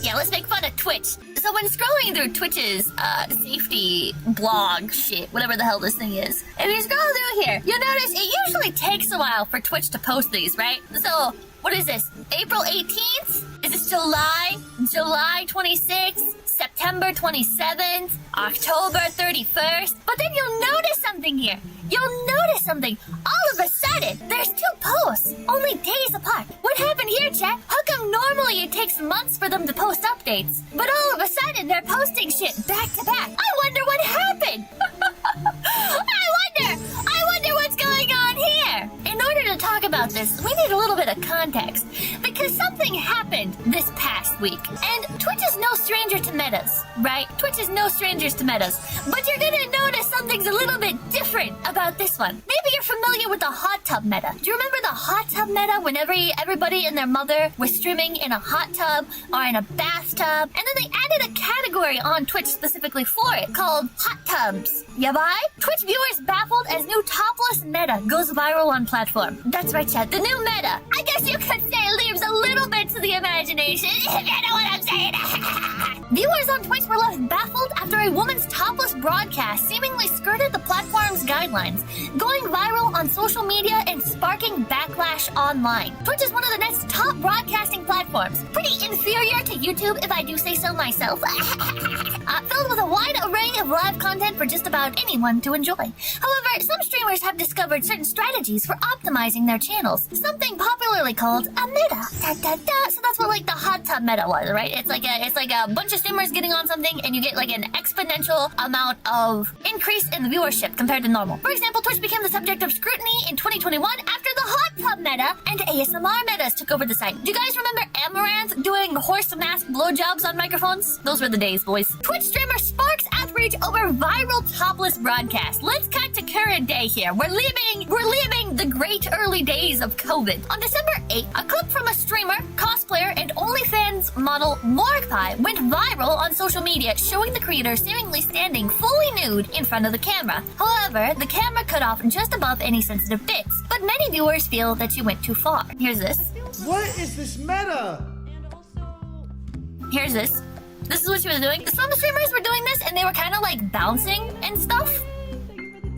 yeah, let's make fun of Twitch. So when scrolling through Twitch's safety blog shit, whatever the hell this thing is, if you scroll through here, you'll notice it usually takes a while for Twitch to post these, right? So what is this? April 18th? Is this July? July 26th? September 27th? October 31st? But then you'll notice something here. You'll notice something. All of a sudden, there's 2 posts, only days apart. What happened here, chat? How come normally it takes months for them to post updates, but all of a sudden they're posting shit back to back? I wonder what happened. I wonder what's going on here. In order to talk about this, we need a little bit of context, because something happened this past week. And Twitch is no stranger to metas, right? Twitch is no strangers to metas. But you're gonna notice something's a little bit different about this one. Maybe you're familiar with the hot tub meta. Do you remember the hot tub meta when everybody and their mother was streaming in a hot tub or in a bathtub? And then they added a category on Twitch specifically for it called hot tubs. Ya buy? Twitch viewers baffled as new topless meta goes viral on platform. That's right, chat. The new meta, I guess you could say, leaves a little bit to the imagination, if you know what I'm saying. Viewers on Twitch were left baffled after a woman's topless broadcast seemingly skirted the platform's guidelines, going viral on social media and sparking backlash online. Twitch is one of the net's top broadcasting platforms, pretty inferior to YouTube if I do say so myself. Filled with a wide array of live content for just about anyone to enjoy. However, some streamers have discovered certain strategies for optimizing their channels, something popularly called a meta. So that's what like the hot tub meta was, right? It's like a bunch of streamers getting on something and you get like an exponential amount of increase in the viewership compared to normal. For example, Twitch became the subject of scrutiny in 2021 after the hot tub meta and ASMR metas took over the site. Do you guys remember Amaranth doing horse mask blowjobs on microphones? Those were the days, boys. Twitch streamer sparks outrage over viral topless broadcast. Let's cut to current day here. We're living the great early days of COVID. On December 8th, a clip from a streamer, cosplayer, and OnlyFans model Morgpie went viral on social media, showing the creator seemingly standing fully nude in front of the camera. However, the camera cut off just above any sensitive bits, but many viewers feel that she went too far. Here's this. What is this meta? Here's this. This is what she was doing. Some streamers were doing this and they were kind of like bouncing and stuff.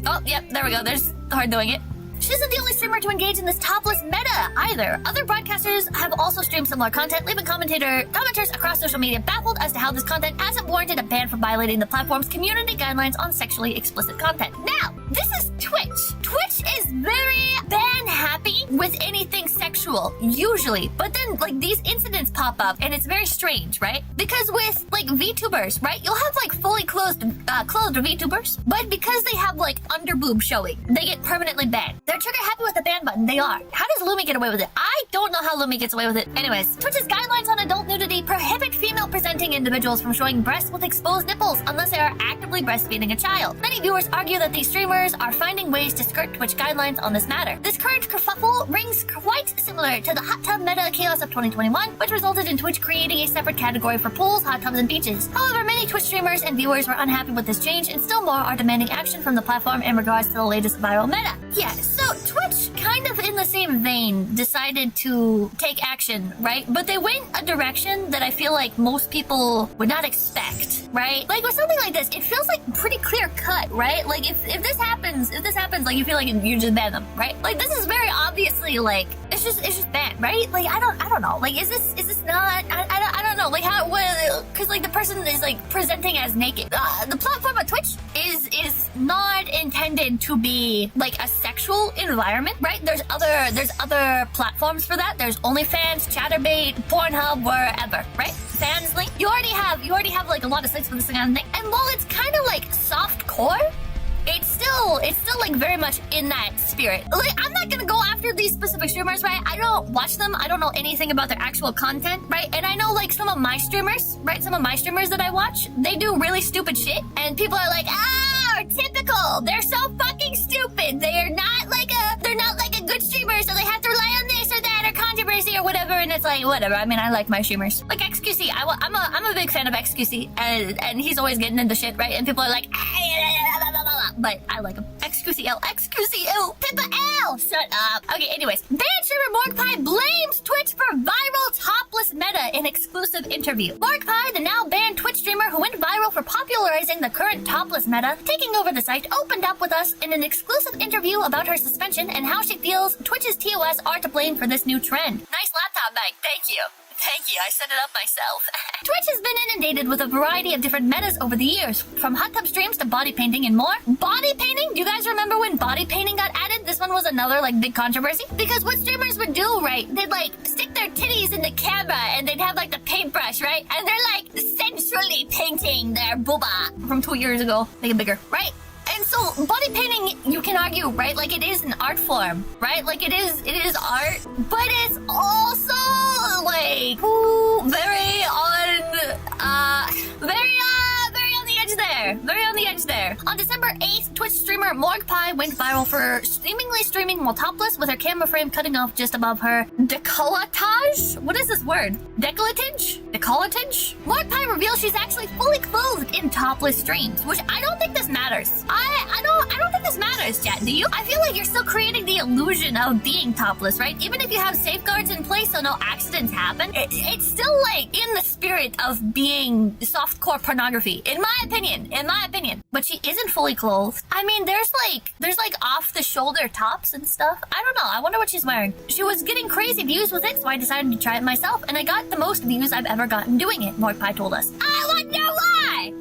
Oh, yep, there we go. There's her doing it. She isn't the only streamer to engage in this topless meta either. Other broadcasters have also streamed similar content, leaving commenters across social media baffled as to how this content hasn't warranted a ban for violating the platform's community guidelines on sexually explicit content. Now, this is Twitch. Twitch is very ban happy with anything sexual, usually. But then, like, these incidents pop up, and it's very strange, right? Because with, like, VTubers, right? You'll have, like, fully clothed VTubers, but because they have, like, under boob showing, they get permanently banned. They're trigger happy with the ban button. They are. How does Lumi get away with it? I don't know how Lumi gets away with it. Anyways, Twitch's guidelines on adult nudity prohibit female-presenting individuals from showing breasts with exposed nipples unless they are actively breastfeeding a child. Many viewers argue that these streamers are finding ways to skirt Twitch guidelines on this matter. This current kerfuffle rings quite similar to the hot tub meta chaos of 2021, which resulted in Twitch creating a separate category for pools, hot tubs, and beaches. However, many Twitch streamers and viewers were unhappy with this change, and still more are demanding action from the platform in regards to the latest viral meta. Yeah, so Twitch, kind of in the same vein, decided to take action, right? But they went a direction that I feel like most people would not expect, right? Like with something like this, it feels like pretty clear cut, right? Like if this happens, like you feel like you just ban them, right? Like this is very obviously like it's just banned, right? Like I don't know. Like is this not? I don't know. Like how? Because like the person is like presenting as naked. The platform of Twitch is not intended to be like a sexual environment, right? There's other platforms for that. There's OnlyFans, ChatterBait, Pornhub, wherever, right? Fansly, you already have like a lot of sites for this kind of thing. And while it's kind of like soft core, it's still like very much in that spirit. Like I'm not gonna go after these specific streamers, right? I don't watch them. I don't know anything about their actual content, right? And I know like some of my streamers, right? Some of my streamers that I watch, they do really stupid shit, and people are like, typical. They're so fucking stupid. They're not like a good streamer, so they have to rely on this or that or controversy or whatever. And it's like whatever. I mean, I like my streamers. Like XQC, I'm a big fan of XQC, and he's always getting into shit, right? And people are like, but I like him. XQCL, Pippa L. Shut up. Okay, anyways, band streamer Morgpie blames Twitch for viral topless meta an exclusive interview. Pie, the now banned Twitch streamer who went viral for popularizing the current topless meta, taking over the site, opened up with us in an exclusive interview about her suspension and how she feels Twitch's TOS are to blame for this new trend. Nice laptop mic, thank you. Thank you, I set it up myself. Twitch has been inundated with a variety of different metas over the years, from hot tub streams to body painting and more. Body painting? Do you guys remember when body painting got added? This one was another, big controversy. Because what streamers would do, right, they'd, stick their titties in the camera and they'd have, the paintbrush, right? And they're, sensually painting their booba from 2 years ago. Make it bigger, right? And so, body painting, you can argue, right? It is an art form, right? It is art, but it's also, very on the edge there. Very on the edge there. On December 8th, Twitch streamer Pie went viral for seemingly streaming while topless with her camera frame cutting off just above her décolletage? What is this word? Décolletage? Décolletage? Pie reveals she's actually fully clothed in topless streams, which I don't think this matters. I don't think this matters, chat. Do you? I feel like you're still creating the illusion of being topless, right? Even if you have safeguards in place so no accidents happen, it's still in the spirit of being softcore pornography, in my opinion. But she isn't fully clothed. I mean, there's off the shoulder tops and stuff. I don't know. I wonder what she's wearing. She was getting crazy views with it, so I decided to try it myself, and I got the most views I've ever gotten doing it. Pie told us. I wonder why.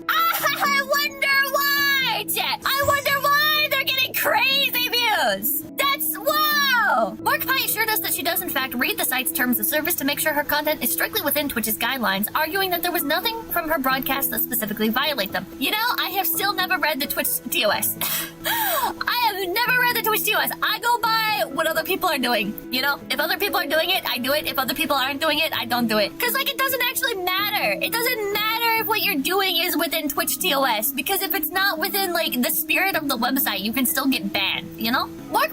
Chat. I wonder why they're getting crazy views. That's wow. Pie assured us that she does in fact read the site's terms of service to make sure her content is strictly within Twitch's guidelines, arguing that there was nothing from her broadcast that specifically violate them. I have still never read the Twitch TOS. I have never read the Twitch TOS. I go by what other people are doing. If other people are doing it, I do it. If other people aren't doing it, I don't do it. Because it doesn't actually matter. It doesn't matter if what you're doing is within Twitch TOS, because if it's not within the spirit of the website, you can still get banned,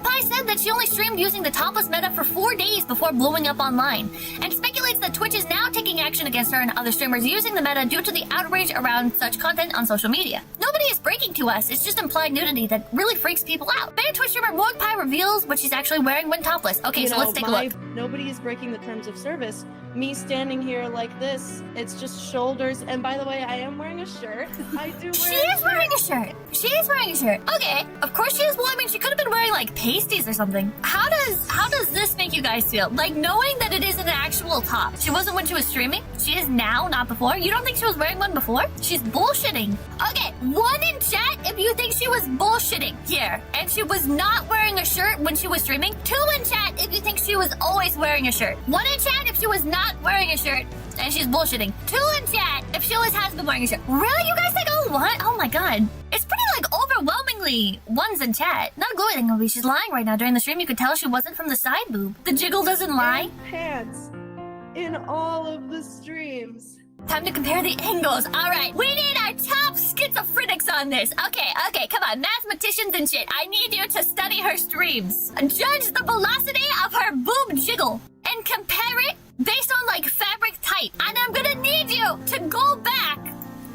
Pie said that she only streamed using the topless meta for 4 days before blowing up online, and speculates that Twitch is now taking action against her and other streamers using the meta due to the outrage around such content on social media. Nobody is breaking to us, it's just implied nudity that really freaks people out. Banned Twitch streamer Pie reveals what she's actually wearing when topless. Okay, so let's take a look. Nobody is breaking the terms of service. Me standing here like this, it's just shoulders. And by the way, I am wearing a shirt. I do wear She is wearing a shirt. Okay, of course she is. Well, I mean, she could have been wearing pasties or something. How does this make you guys feel? Knowing that it is an actual top. She wasn't when she was streaming. She is now, not before. You don't think she was wearing one before? She's bullshitting. Okay, 1 in chat if you think she was bullshitting here, and she was not wearing a shirt when she was streaming. 2 in chat if you think she was always wearing a shirt. 1 in chat if she was not wearing a shirt and she's bullshitting. 2 in chat if she always has been wearing a shirt. Really? You guys think, oh, what? Oh my god. It's pretty overwhelmingly ones in chat. Not a glowy thing, Obi. She's lying right now. During the stream, you could tell she wasn't from the side boob. The jiggle doesn't lie. Pants in all of the streams. Time to compare the angles. Alright, we need our top schizophrenics on this. Okay, come on, mathematicians and shit. I need you to study her streams. Judge the velocity of her boob jiggle and compare it based on fabric type. And I'm gonna need you to go back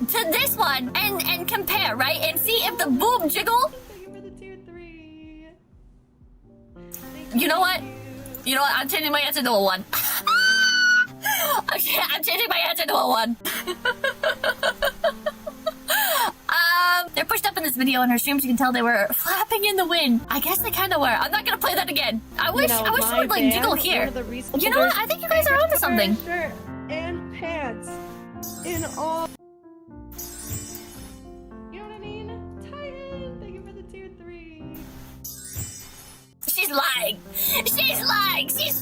to this one and compare, right? And see if the boob jiggle... Thank you for the tier 3. You know what? I'm changing my answer to a 1. Okay, I'm changing my answer to a 1. They're pushed up in this video. In her streams, you can tell they were flapping in the wind. I guess they kind of were. I'm not gonna play that again. I wish she would jiggle here. You know what? I think you guys are onto something. Shirt and pants in all. You know what I mean? Titan, thank you for the tier 3. She's lying. She's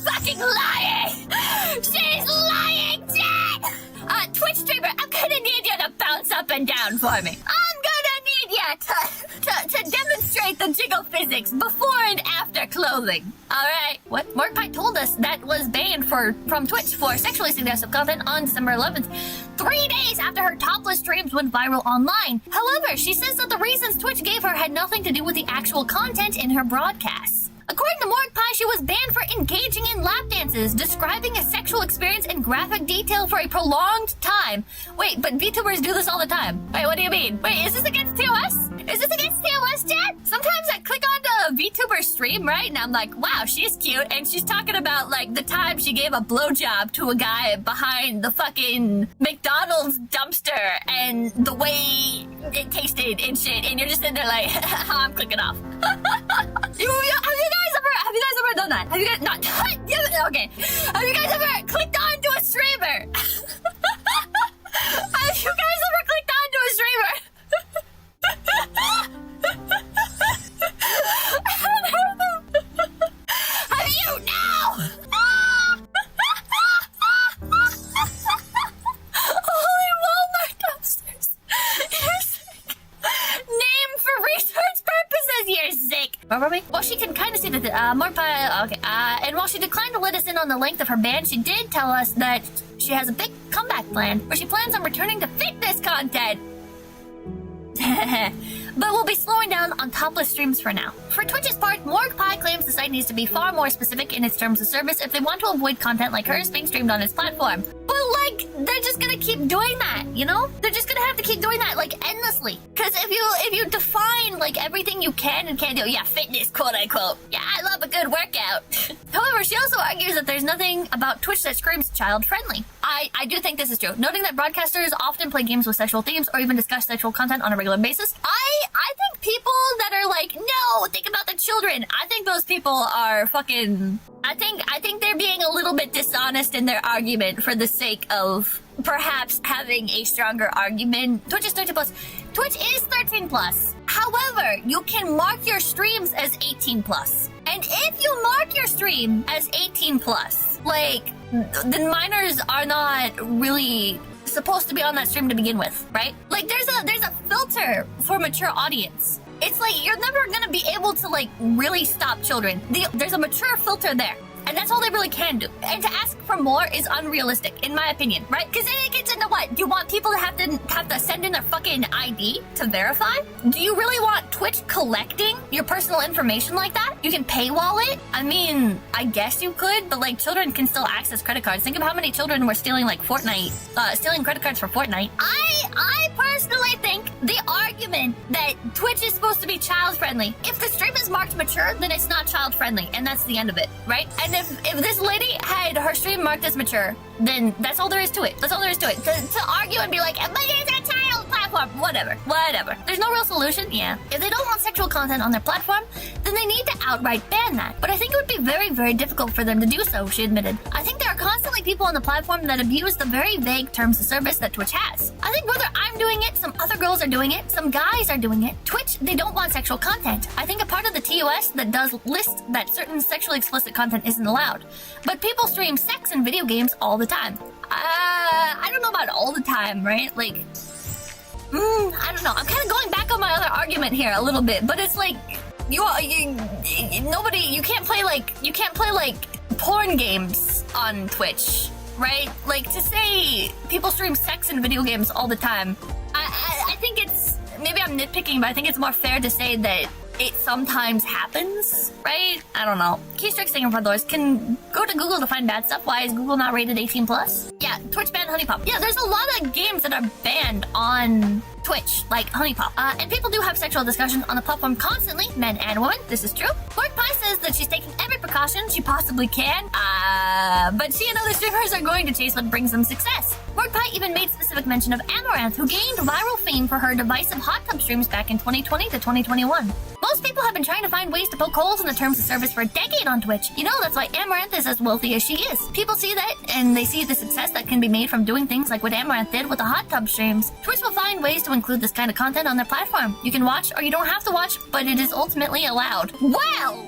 fucking lying. She's lying, Dad. Twitch streamer, I'm gonna need you to bounce up and down for me. I'm gonna need you to demonstrate the jiggle physics before and after clothing. Alright. What? Pie told us that was banned from Twitch for sexually suggestive content on December 11th, 3 days after her topless streams went viral online. However, she says that the reasons Twitch gave her had nothing to do with the actual content in her broadcasts. According to Pie, she was banned for engaging in lap dances, describing a sexual experience in graphic detail for a prolonged time. Wait, but VTubers do this all the time. Wait, what do you mean? Wait, is this against TOS? Is this against TOS, chat? Sometimes I click onto a VTuber stream, right? And I'm like, wow, she's cute. And she's talking about, like, the time she gave a blowjob to a guy behind the fucking McDonald's dumpster and the way it tasted and shit. And you're just sitting there like, I'm clicking off. Have you guys ever done that? Have you guys not? Okay. Have you guys ever clicked on to a streamer? Have you guys ever clicked on to a streamer? Have you now? Holy Walmart dumpsters. You're sick. Name for research purposes, you're sick. Where were we? Well, she can kind of see that, more okay, and while she declined to let us in on the length of her ban, she did tell us that she has a big comeback plan, where she plans on returning to fitness content. But we'll be slowing down on topless streams for now. For Twitch's part, Pie claims the site needs to be far more specific in its terms of service if they want to avoid content like hers being streamed on its platform. But, like, they're just gonna keep doing that, you know? They're just gonna have to keep doing that, like, endlessly. Because if you define, like, everything you can and can't do, yeah, fitness, quote-unquote. Yeah, I love a good workout. However, she also argues that there's nothing about Twitch that screams child-friendly. I do think this is true. Noting that broadcasters often play games with sexual themes or even discuss sexual content on a regular basis. I think people that are like, no, think about the children. I think those people are fucking... I think they're being a little bit dishonest in their argument for the sake of perhaps having a stronger argument. Twitch is 13 plus. Twitch is 13 plus. However, you can mark your streams as 18 plus. And if you mark your stream as 18 plus, like, the minors are not really supposed to be on that stream to begin with, right? Like, there's a filter for mature audience. It's like, you're never gonna be able to, like, really stop children. There's a mature filter there. And that's all they really can do. And to ask for more is unrealistic, in my opinion, right? Because then it gets into what? Do you want people to have to send in their fucking ID to verify? Do you really want Twitch collecting your personal information like that? You can paywall it? I mean, I guess you could, but, like, children can still access credit cards. Think of how many children were stealing, like, stealing credit cards for Fortnite. I personally think the argument that Twitch is supposed to be child-friendly, if the stream is marked mature, then it's not child-friendly, and that's the end of it, right? And if this lady had her stream marked as mature, then that's all there is to it. That's all there is to it. To argue and be like, but it's a child platform, whatever. There's no real solution, yeah. If they don't want sexual content on their platform, then they need to outright ban that. But I think it would be very, very difficult for them to do so, she admitted. I think there are constantly people on the platform that abuse the very vague terms of service that Twitch has. I think whether I'm doing it, some other girls are doing it, some guys are doing it. Twitch, they don't want sexual content. I think a part of the TOS that does list that certain sexually explicit content isn't allowed. But people stream sex and video games all the time. I don't know about all the time, right? Like, I don't know. I'm kind of going back on my other argument here a little bit, but it's like, you can't play like porn games on Twitch, right? Like, to say people stream sex and video games all the time, I think it's, maybe I'm nitpicking, but I think it's more fair to say that it sometimes happens, right? I don't know. Keystrike singing for doors. Can go to Google to find bad stuff. Why is Google not rated 18 plus? Yeah, Twitch banned Honey Pop. Yeah, there's a lot of games that are banned on Twitch, like Honey Pop. And people do have sexual discussions on the platform constantly, men and women. This is true. Pie says that she's taking every precaution she possibly can, but she and other streamers are going to chase what brings them success. Pie even made specific mention of Amaranth, who gained viral fame for her divisive hot tub streams back in 2020 to 2021. Most people have been trying to find ways to poke holes in the terms of service for a decade on Twitch. You know, that's why Amaranth is as wealthy as she is. People see that, and they see the success that can be made from doing things like what Amaranth did with the hot tub streams. Twitch will find ways to include this kind of content on their platform. You can watch, or you don't have to watch, but it is ultimately allowed. Well,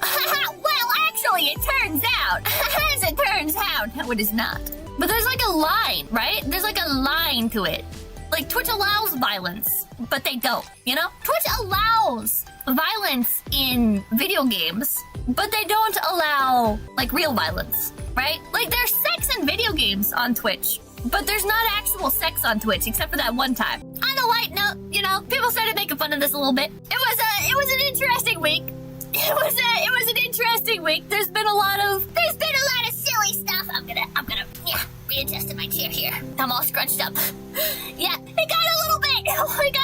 actually, it turns out, as it turns out, no, it is not. But there's like a line, right? There's like a line to it. Like, Twitch allows violence, but they don't, you know? Twitch allows violence in video games, but they don't allow, like, real violence, right? Like, there's sex in video games on Twitch, but there's not actual sex on Twitch, except for that one time. On a light note, you know, people started making fun of this a little bit. It was an interesting week. It was an interesting week. There's been a lot of silly stuff. I'm gonna readjust in my chair here. I'm all scrunched up. Yeah, it got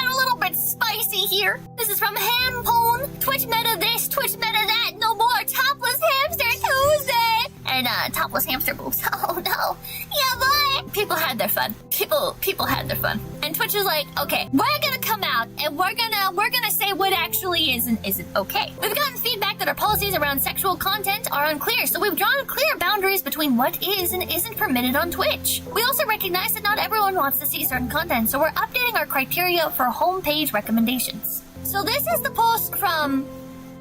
a little bit spicy here. This is from Handpone Twitch meta this, Twitch meta that, no more topless hamster Tuesday! And topless hamster boobs. Oh no. Yeah, boy! People had their fun. People had their fun. And Twitch is like, okay, we're gonna come out and we're gonna say what actually is and isn't okay. We've gotten feedback that our policies around sexual content are unclear, so we've drawn clear boundaries between what is and isn't permitted on Twitch. We also recognize that not everyone wants to see certain content, so we're updating our criteria for homepage recommendations. So this is the post from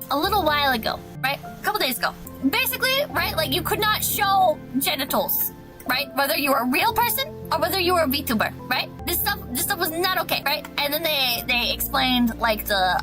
a little while ago, right? A couple days ago. Basically, right, like you could not show genitals, right? Whether you were a real person or whether you were a VTuber, right? This stuff was not okay, right? And then they explained like the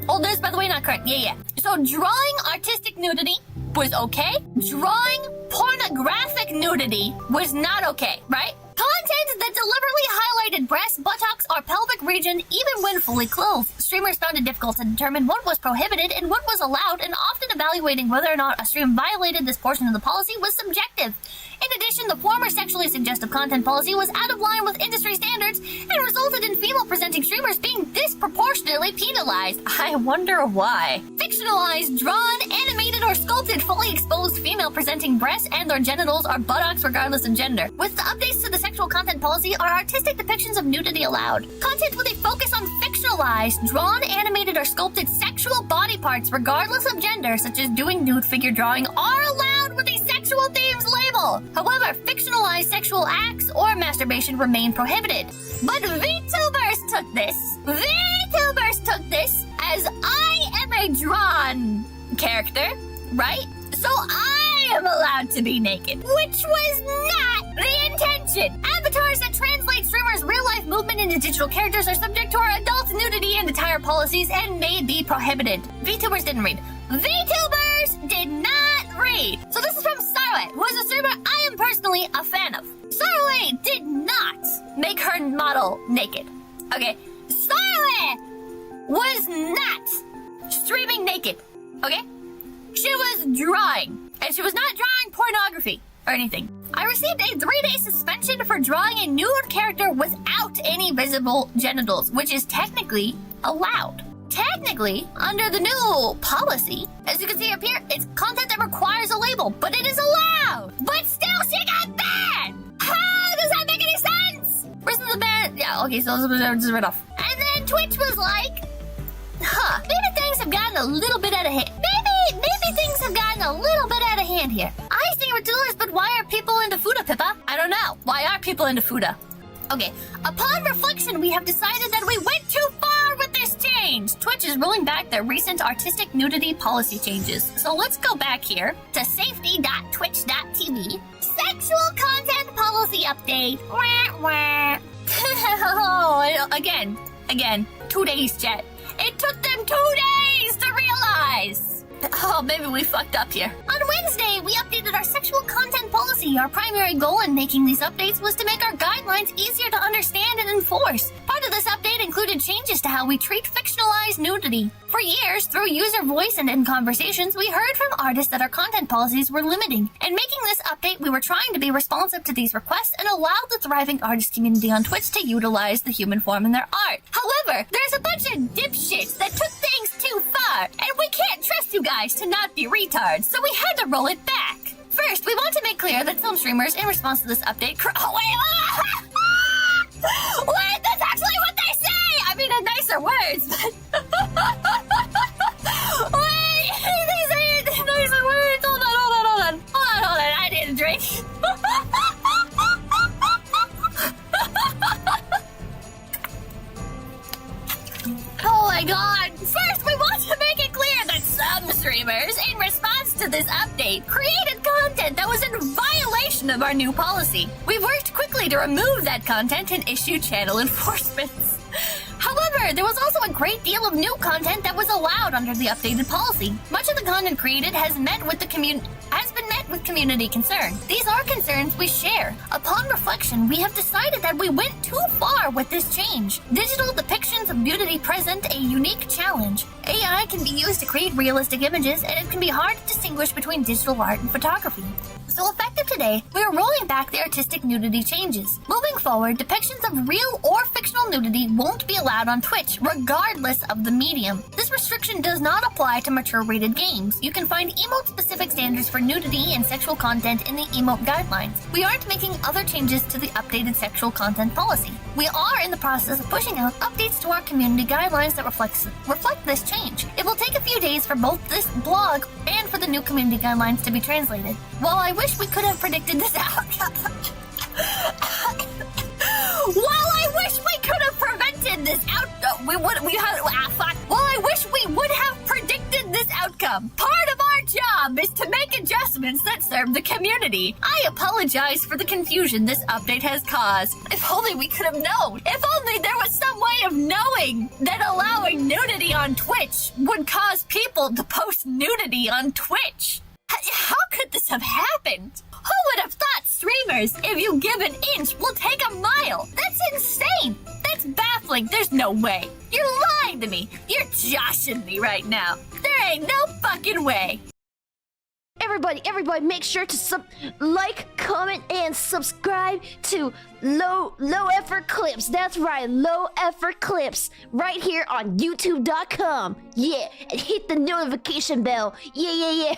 oh, this by the way not correct. Yeah. So drawing artistic nudity was okay. Drawing pornographic nudity was not okay, right? Content that deliberately highlighted breasts, buttocks, or pelvic region, even when fully clothed. Streamers found it difficult to determine what was prohibited and what was allowed, and often evaluating whether or not a stream violated this portion of the policy was subjective. In addition, the former sexually suggestive content policy was out of line with industry standards and resulted in female-presenting streamers being disproportionately penalized. I wonder why. Fictionalized, drawn, animated, or sculpted fully exposed female-presenting breasts and their genitals or buttocks regardless of gender. With the updates to the sexual content policy are artistic depictions of nudity allowed. Content with a focus on fictionalized, drawn, animated, or sculpted sexual body parts regardless of gender, such as doing nude figure drawing, are allowed with a sexual themes label. However, fictionalized sexual acts or masturbation remain prohibited. But VTubers took this as I am a drawn character, right? So I am allowed to be naked, which was not the intention. Avatars that translate streamers' real-life movement into digital characters are subject to our adult nudity and attire policies and may be prohibited. VTubers didn't read. VTubers did not read. So this is from Sarway, who is a streamer I am personally a fan of. Sarway did not make her model naked. Okay, Sarway was not streaming naked. Okay? She was drawing, and she was not drawing pornography or anything. I received a 3-day suspension for drawing a nude character without any visible genitals, which is technically allowed. Technically, under the new policy, as you can see up here, it's content that requires a label, but it is allowed. But still, she got banned! How does that make any sense? Where's the ban? Yeah, okay, so this was right off. And then Twitch was like, maybe things have gotten a little bit out of hand. Maybe things have gotten a little bit out of hand here. I see we're doers, but why are people into Fuda, Pippa? I don't know. Why are people into Fuda? Okay, upon reflection, we have decided that we went too far with this change. Twitch is rolling back their recent artistic nudity policy changes. So let's go back here to safety.twitch.tv. Sexual content policy update. Wah, wah. Oh, again, 2 days, chat. It took them 2 days to realize. Oh, maybe we fucked up here. On Wednesday, we updated our sexual content policy. Our primary goal in making these updates was to make our guidelines easier to understand and enforce. Part of this update included changes to how we treat fictionalized nudity. For years, through user voice and in conversations, we heard from artists that our content policies were limiting. In making this update, we were trying to be responsive to these requests and allow the thriving artist community on Twitch to utilize the human form in their art. However, there's a bunch of dipshits that took things too far, and we can't trust you guys to not be retards, so we had to roll it back. First, we want to make clear that some streamers, in response to this update, wait, that's actually what they say! I mean, in nicer words, but... Wait, they say it in nicer words. Hold on, I need a drink. Oh my god! First, we want to make it clear that some streamers, in response to this update, created content that was in violation of our new policy. We worked quickly to remove that content and issue channel enforcements. However, there was also a great deal of new content that was allowed under the updated policy. Much of the content created has been met with community concern. These are concerns we share. Upon reflection, we have decided that we went too far with this change. Digital depictions of nudity present a unique challenge. AI can be used to create realistic images, and it can be hard to distinguish between digital art and photography. So effective today, we are rolling back the artistic nudity changes. Moving forward, depictions of real or fictional nudity won't be allowed on Twitch, regardless of the medium. This restriction does not apply to mature-rated games. You can find emote-specific standards for nudity and sexual content in the emote guidelines. We aren't making other changes to the updated sexual content policy. We are in the process of pushing out updates to our community guidelines that reflect this change. It will take a few days for both this blog and for the new community guidelines to be translated. While I wish we could have predicted this outcome, part of our job is to make adjustments that serve the community. I apologize for the confusion this update has caused. If only we could have known. If only there was some way of knowing that allowing nudity on Twitch would cause people to post nudity on Twitch. How could this have happened? Who would have thought streamers, if you give an inch, will take a mile? That's insane. That's baffling. There's no way. You're lying to me. You're joshing me right now. There ain't no fucking way. Everybody, make sure to like, comment, and subscribe to Low Effort Clips. That's right, Low Effort Clips, right here on YouTube.com. Yeah, and hit the notification bell. Yeah.